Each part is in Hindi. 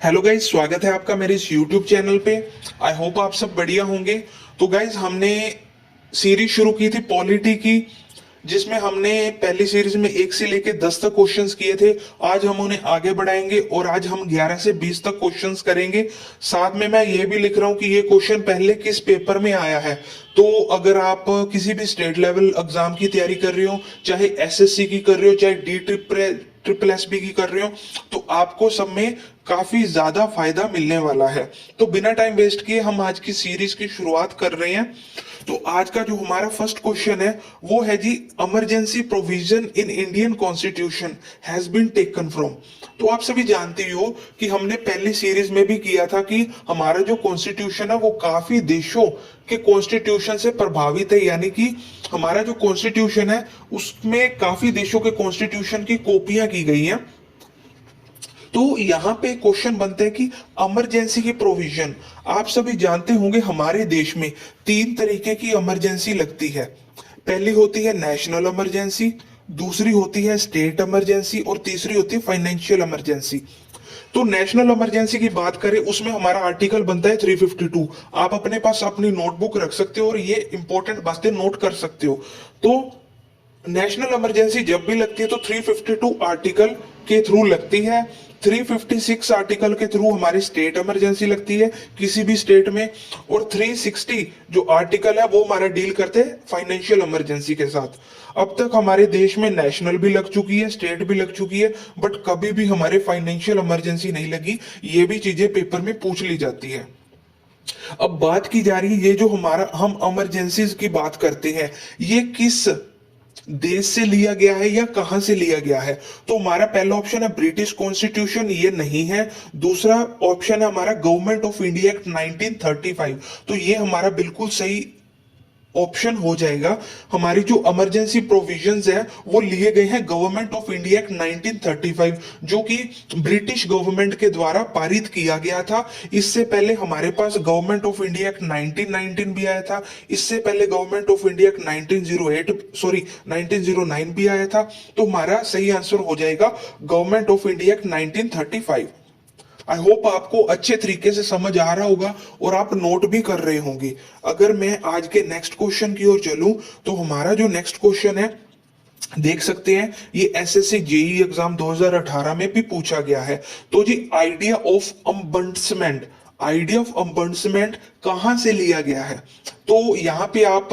हेलो गाइज, स्वागत है आपका मेरे इस यूट्यूब चैनल पे। आई होप आप सब बढ़िया होंगे। तो गाइज, हमने सीरीज शुरू की थी पॉलिटी की, जिसमें हमने पहली सीरीज में 1 से लेके 10 तक क्वेश्चंस किए थे। आज हम उन्हें आगे बढ़ाएंगे और आज हम 11 से 20 तक क्वेश्चंस करेंगे। साथ में मैं ये भी लिख रहा हूँ कि ये क्वेश्चन पहले किस पेपर में आया है। तो अगर आप किसी भी स्टेट लेवल एग्जाम की तैयारी कर रहे हो, चाहे एसएससी की कर रहे हो, चाहे डी ट्रिपल एसबी की कर रहे हो, तो आपको सब में काफी ज्यादा फायदा मिलने वाला है। तो बिना टाइम वेस्ट किए हम आज की सीरीज की शुरुआत कर रहे हैं। तो आज का जो हमारा फर्स्ट क्वेश्चन है वो है जी, emergency provision in Indian constitution has been taken from. तो आप सभी जानते हो कि हमने पहली सीरीज में भी किया था कि हमारा जो कॉन्स्टिट्यूशन है वो काफी देशों के कॉन्स्टिट्यूशन से प्रभावित है, यानी कि हमारा जो कॉन्स्टिट्यूशन है उसमें काफी देशों के कॉन्स्टिट्यूशन की कॉपियां की गई हैं। तो यहां पे क्वेश्चन बनते हैं कि इमरजेंसी की प्रोविजन, आप सभी जानते होंगे हमारे देश में 3 तरीके की इमरजेंसी लगती है। पहली होती है नेशनल इमरजेंसी, दूसरी होती है स्टेट इमरजेंसी और तीसरी होती है फाइनेंशियल इमरजेंसी। तो नेशनल इमरजेंसी की बात करें, उसमें हमारा आर्टिकल बनता है 352। आप अपने पास अपनी नोटबुक रख सकते हो और ये इंपॉर्टेंट बातें नोट कर सकते हो। तो नेशनल इमरजेंसी जब भी लगती है तो 352 आर्टिकल के थ्रू लगती है। 356 आर्टिकल के थ्रू हमारी स्टेट इमरजेंसी लगती है किसी भी स्टेट में, और 360 जो आर्टिकल है वो हमारा डील करते हैं फाइनेंशियल इमरजेंसी के साथ। अब तक हमारे देश में नेशनल भी लग चुकी है, स्टेट भी लग चुकी है, बट कभी भी हमारे फाइनेंशियल इमरजेंसी नहीं लगी। ये भी चीजें पेपर में पूछ ली जाती है। अब बात की जा रही है, ये जो हमारा हम इमरजेंसीज की बात करते हैं, ये किस देश से लिया गया है या कहां से लिया गया है। तो हमारा पहला ऑप्शन है ब्रिटिश कॉन्स्टिट्यूशन, ये नहीं है। दूसरा ऑप्शन है हमारा गवर्नमेंट ऑफ इंडिया एक्ट 1935, तो ये हमारा बिल्कुल सही ऑप्शन हो जाएगा। हमारी जो इमरजेंसी प्रोविजंस है वो लिए गए हैं गवर्नमेंट ऑफ इंडिया एक्ट 1935, जो कि ब्रिटिश गवर्नमेंट के द्वारा पारित किया गया था। इससे पहले हमारे पास गवर्नमेंट ऑफ इंडिया एक्ट 1919 भी आया था। इससे पहले गवर्नमेंट ऑफ इंडिया एक्ट 1909 भी आया था। तो हमारा सही आंसर हो जाएगा government of India act 1935। I hope आपको अच्छे तरीके से समझ आ रहा होगा और आप नोट भी कर रहे होंगे। अगर मैं आज के नेक्स्ट क्वेश्चन की ओर चलूं, तो हमारा जो नेक्स्ट क्वेश्चन है, देख सकते हैं ये एसएससी जेई एग्जाम 2018 में भी पूछा गया है। तो जी, आइडिया ऑफ अम्बर्समेंट कहां से लिया गया है। तो यहां पे आप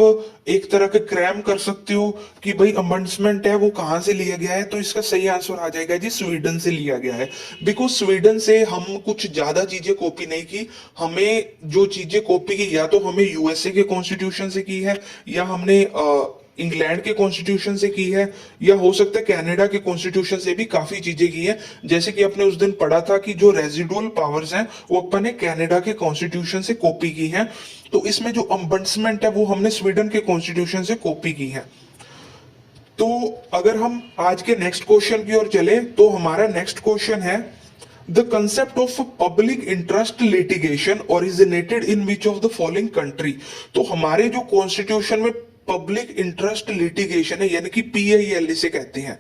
एक तरह के क्रैम कर सकते हो कि भाई अम्बर्समेंट है वो कहां से लिया गया है। तो इसका सही आंसर आ जाएगा जी, स्वीडन से लिया गया है। बिकॉज स्वीडन से हम कुछ ज्यादा चीजें कॉपी नहीं की। हमें जो चीजें कॉपी की, या तो हमें यूएसए के कॉन्स्टिट्यूशन से की है, या हमने इंग्लैंड के कॉन्स्टिट्यूशन से की है, या हो सकता है कनाडा के कॉन्स्टिट्यूशन से भी काफी चीजें की है। जैसे कि आपने उस दिन पढ़ा था कि जो रेजिडुअल पावर्स हैं वो अपन ने कनाडा के कॉन्स्टिट्यूशन से कॉपी की है। तो इसमें जो अम्बर्समेंट है वो हमने स्वीडन के कॉन्स्टिट्यूशन से कॉपी की है। तो अगर हम आज के नेक्स्ट क्वेश्चन की ओर चले, तो हमारा नेक्स्ट क्वेश्चन है the concept of public interest litigation originated in which of the following country. तो हमारे जो कॉन्स्टिट्यूशन में पब्लिक इंटरेस्ट लिटिगेशन है, यानी कि पीआईएल इसे कहते हैं,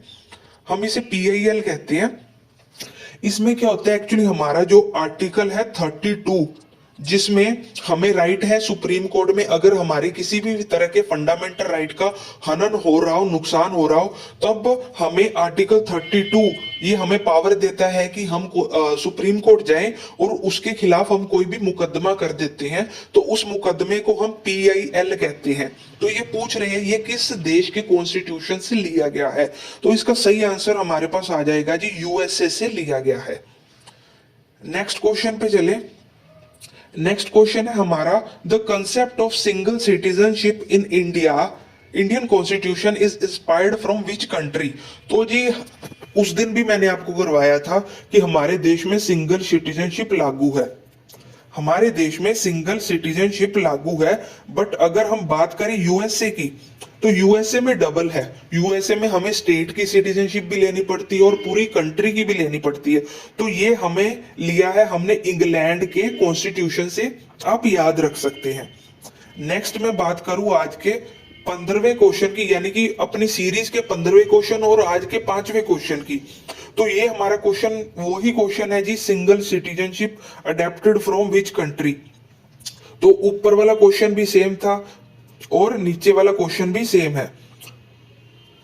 हम इसे पीआईएल कहते हैं। इसमें क्या होता है एक्चुअली, हमारा जो आर्टिकल है 32, जिसमें हमें राइट है सुप्रीम कोर्ट में अगर हमारे किसी भी तरह के फंडामेंटल राइट का हनन हो रहा हो, नुकसान हो रहा हो, तब हमें आर्टिकल 32 ये हमें पावर देता है कि हम सुप्रीम कोर्ट जाएं और उसके खिलाफ हम कोई भी मुकदमा कर देते हैं। तो उस मुकदमे को हम पीआईएल कहते हैं। तो ये पूछ रहे हैं ये किस देश के कॉन्स्टिट्यूशन से लिया गया है। तो इसका सही आंसर हमारे पास आ जाएगा जी, यूएसए से लिया गया है। नेक्स्ट क्वेश्चन पे चले। नेक्स्ट क्वेश्चन है हमारा the concept of single citizenship in Indian constitution is inspired from which country. तो जी, उस दिन भी मैंने आपको करवाया था कि हमारे देश में सिंगल सिटीजनशिप लागू है। हमारे देश में सिंगल सिटीजनशिप लागू है, बट अगर हम बात करें यूएसए की, तो यूएसए में डबल है। यूएसए में हमें स्टेट की सिटीजनशिप भी लेनी पड़ती है और पूरी कंट्री की भी लेनी पड़ती है। तो ये हमें लिया है हमने इंग्लैंड के कॉन्स्टिट्यूशन से, आप याद रख सकते हैं। नेक्स्ट मैं बात करूं आज के 15वें क्वेश्चन की, यानी कि अपनी सीरीज के 15वें क्वेश्चन और आज के 5वें क्वेश्चन की। तो ये हमारा क्वेश्चन वही क्वेश्चन है जी, single citizenship adopted from which country. तो ऊपर वाला क्वेश्चन भी सेम था और नीचे वाला क्वेश्चन भी सेम है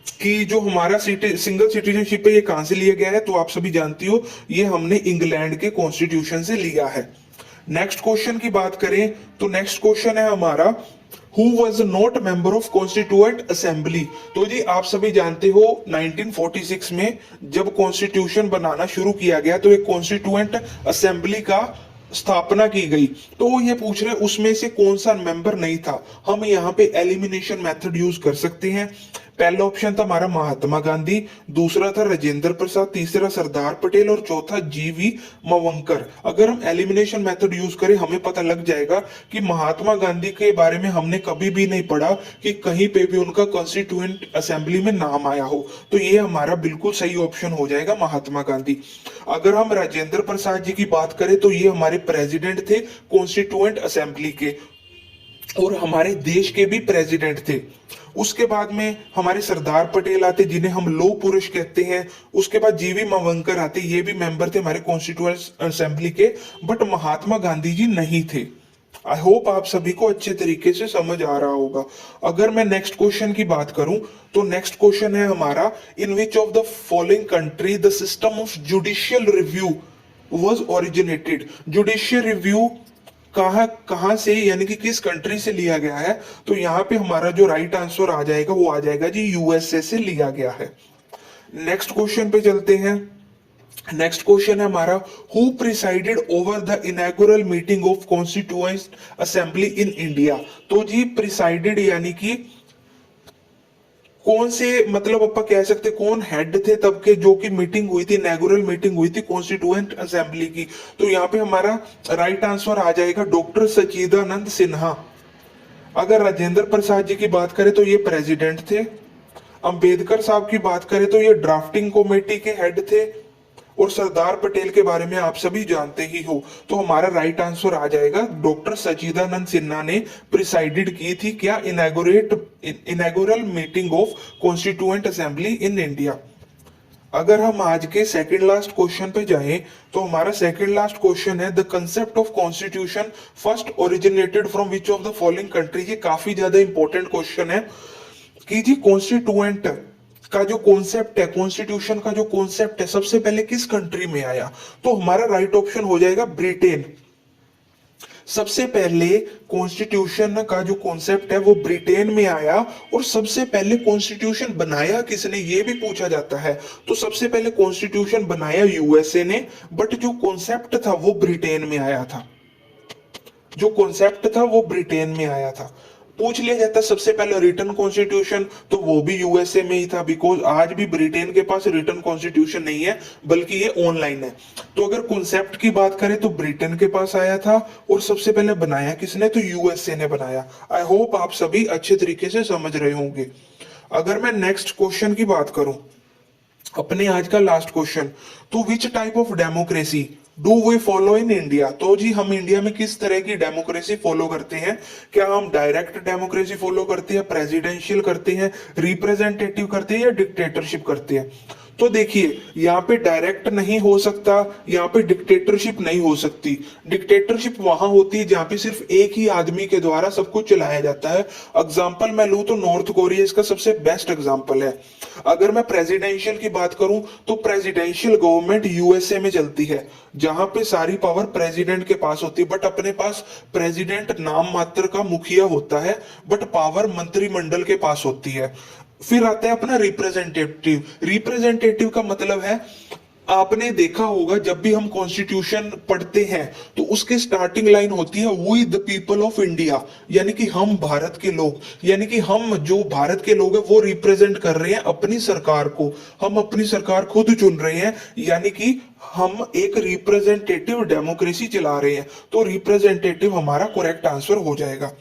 कि जो हमारा सिंगल सिटीजनशिप है ये कहां से लिया गया है। तो आप सभी जानती हो ये हमने इंग्लैंड के कॉन्स्टिट्यूशन से लिया है। नेक्स्ट क्वेश्चन की बात करें तो नेक्स्ट क्वेश्चन है हमारा, who was not member of constituent assembly. तो जी आप सभी जानते हो 1946 में जब कॉन्स्टिट्यूशन बनाना शुरू किया गया तो एक कॉन्स्टिट्यूएंट असेंबली का स्थापना की गई। तो वो ये पूछ रहे उसमें से कौन सा मेंबर नहीं था। हम यहाँ पे एलिमिनेशन मेथड यूज कर सकते हैं। पहला ऑप्शन था हमारा महात्मा गांधी, दूसरा था राजेंद्र प्रसाद, तीसरा सरदार पटेल और चौथा जीवी मवंकर। अगर हम एलिमिनेशन मेथड यूज करें हमें पता लग जाएगा कि महात्मा गांधी के बारे में हमने कभी भी नहीं पढ़ा कि कहीं पे भी उनका कॉन्स्टिट्यूएंट असेंबली में नाम आया हो। तो ये हमारा बिल्कुल सही ऑप्शन हो जाएगा महात्मा गांधी। अगर हम राजेंद्र प्रसाद जी की बात करें तो ये हमारे प्रेसिडेंट थे कॉन्स्टिट्यूएंट असेंबली के और हमारे देश के भी प्रेसिडेंट थे। उसके बाद में हमारे सरदार पटेल आते जिन्हें हम लौह पुरुष कहते हैं। उसके बाद जीवी मवंकर आते, ये भी मेंबर थे हमारे कॉन्स्टिट्यूएंट असेंबली के, बट महात्मा गांधी जी नहीं थे। आई होप आप सभी को अच्छे तरीके से समझ आ रहा होगा। अगर मैं नेक्स्ट क्वेश्चन की बात करूं तो नेक्स्ट क्वेश्चन है हमारा, in which of the following country the system of judicial review was originated. Judicial review कहां से यानी कि किस कंट्री से लिया गया है। तो यहाँ पे हमारा जो राइट आंसर आ जाएगा वो आ जाएगा जी यूएसए से लिया गया है। नेक्स्ट क्वेश्चन पे चलते हैं। नेक्स्ट क्वेश्चन है हमारा, who presided over the inauguration meeting of constituent assembly in India. तो जी प्रिसाइडेड यानी कि कौन से, मतलब अपन कह सकते कौन हेड थे तब के जो कि मीटिंग हुई थी, इनॉग्रेशन मीटिंग हुई थी कॉन्स्टिट्यूएंट असेंबली की। तो यहाँ पे हमारा राइट आंसर आ जाएगा डॉक्टर सच्चिदानंद सिन्हा। अगर राजेंद्र प्रसाद जी की बात करें तो ये प्रेसिडेंट थे। अंबेडकर साहब की बात करें तो ये ड्राफ्टिंग कमेटी के हेड थे और सरदार पटेल के बारे में आप सभी जानते ही हो। तो हमारा राइट आंसर आ जाएगा डॉक्टर सच्चिदानंद सिन्हा ने प्रिसाइडेड की थी क्या, inauguration meeting of constituent assembly in India. अगर हम आज के सेकंड लास्ट क्वेश्चन पे जाएं तो हमारा सेकंड लास्ट क्वेश्चन है, the concept of constitution first originated from which of the following country. ये काफी ज्यादा इंपॉर्टेंट क्वेश्चन है कि जी कॉन्स्टिट्यूएंट का जो कॉन्सेप्ट है, कॉन्स्टिट्यूशन का जो कॉन्सेप्ट है, सबसे पहले किस कंट्री में आया। तो हमारा राइट ऑप्शन हो जाएगा ब्रिटेन। सबसे पहले कॉन्स्टिट्यूशन का जो कॉन्सेप्ट है वो ब्रिटेन में आया। और सबसे पहले कॉन्स्टिट्यूशन बनाया किसने ये भी पूछा जाता है। तो सबसे पहले कॉन्स्टिट्यूशन बनाया यूएसए ने, बट जो कॉन्सेप्ट था वो ब्रिटेन में आया था। जो कॉन्सेप्ट था वो ब्रिटेन में आया था। पूछ लिया जाता है सबसे पहले रिटन कॉन्स्टिट्यूशन, तो वो भी यूएसए में ही था, बिकॉज आज भी ब्रिटेन के पास रिटन कॉन्स्टिट्यूशन नहीं है बल्कि ये ऑनलाइन है। तो अगर कॉन्सेप्ट की बात करें तो ब्रिटेन के पास आया था और सबसे पहले बनाया किसने, तो यूएसए ने बनाया। आई होप आप सभी अच्छे तरीके से समझ रहे होंगे। अगर मैं नेक्स्ट क्वेश्चन की बात करूं, अपने आज का लास्ट क्वेश्चन, तो which type of democracy do we follow in India. तो जी हम इंडिया में किस तरह की डेमोक्रेसी फॉलो करते हैं। क्या हम डायरेक्ट डेमोक्रेसी फॉलो करते हैं, प्रेसिडेंशियल करते हैं, रिप्रेजेंटेटिव करते हैं या डिक्टेटरशिप करते हैं। तो देखिए यहाँ पे डायरेक्ट नहीं हो सकता, यहाँ पे डिक्टेटरशिप नहीं हो सकती। डिक्टेटरशिप वहां होती है जहां पे सिर्फ एक ही आदमी के द्वारा सब कुछ चलाया जाता है। एग्जाम्पल मैं लूं तो नॉर्थ कोरिया इसका सबसे बेस्ट एग्जाम्पल है। अगर मैं प्रेसिडेंशियल की बात करूं तो प्रेसिडेंशियल गवर्नमेंट यूएसए में चलती है जहां पे सारी पावर प्रेसिडेंट के पास होती है, बट अपने पास प्रेसिडेंट नाम मात्र का मुखिया होता है, बट पावर मंत्रिमंडल के पास होती है। फिर आता है अपना रिप्रेजेंटेटिव। रिप्रेजेंटेटिव का मतलब है, आपने देखा होगा जब भी हम कॉन्स्टिट्यूशन पढ़ते हैं तो उसकी स्टार्टिंग लाइन होती है we the people of India, यानी कि हम भारत के लोग, यानी कि हम जो भारत के लोग हैं वो रिप्रेजेंट कर रहे हैं अपनी सरकार को। हम अपनी सरकार खुद चुन रहे हैं, यानी कि हम एक रिप्रेजेंटेटिव डेमोक्रेसी चला रहे हैं। तो रिप्रेजेंटेटिव हमारा करेक्ट आंसर हो जाएगा।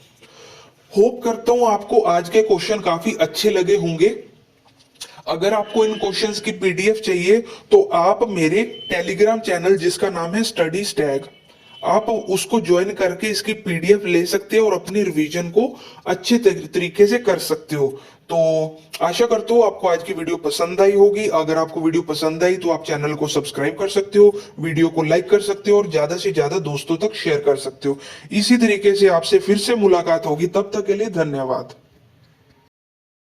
होप करता हूं आपको आज के क्वेश्चन काफी अच्छे लगे होंगे। अगर आपको इन क्वेश्चंस की पीडीएफ चाहिए तो आप मेरे टेलीग्राम चैनल जिसका नाम है स्टडी स्टैग, आप उसको ज्वाइन करके इसकी पीडीएफ ले सकते हो और अपनी रिवीजन को अच्छे तरीके से कर सकते हो। तो आशा करता हूँ आपको आज की वीडियो पसंद आई होगी। अगर आपको वीडियो पसंद आई तो आप चैनल को सब्सक्राइब कर सकते हो, वीडियो को लाइक कर सकते हो और ज्यादा से ज्यादा दोस्तों तक शेयर कर सकते हो। इसी तरीके से आपसे फिर से मुलाकात होगी, तब तक के लिए धन्यवाद।